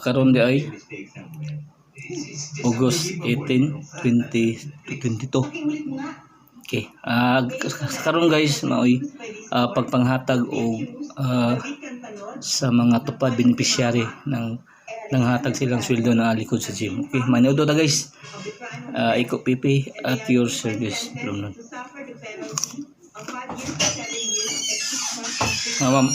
Karon di ay August 18, 2022. Okay. Karon guys, maoy pagpanghatag o sa mga tupad beneficiary ng nanghatag silang sweldo na likod sa gym. Okay, manood ta guys. Iko PP at your service. Ma'am. Ma'am.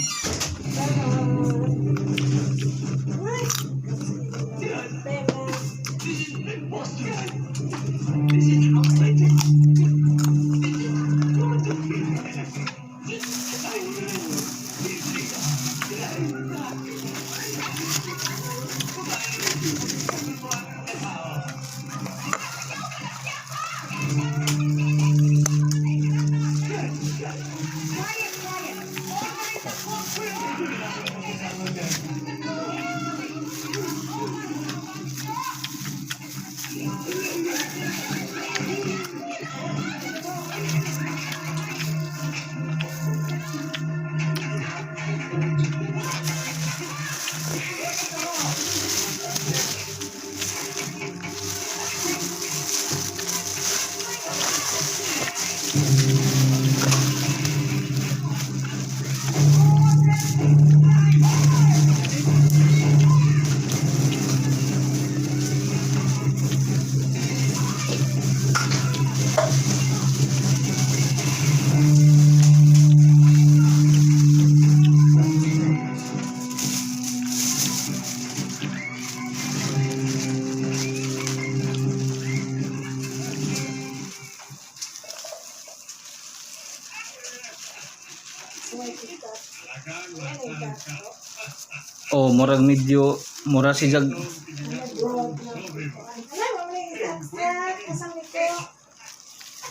Oh, murag medyo mura si jag.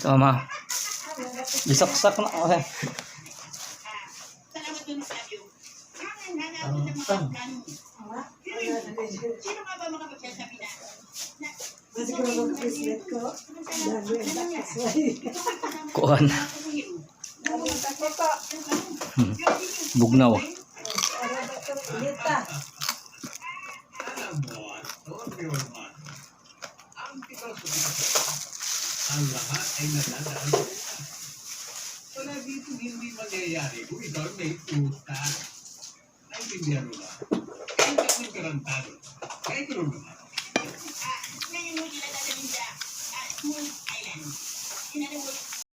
Tama. Bisaksak na ako. Sino nga ba makapagsasabi na? Kuan. Bugnaw. Ang lahat ay nadadaan sa utang. Wala dito hindi mangyayari kung ikaw may utang. Naintindihan mo ba? Ang tatlong karantado. Kaya ganoon naman. Ngayon mo ginagaling sa Smooth Island. Sinanawag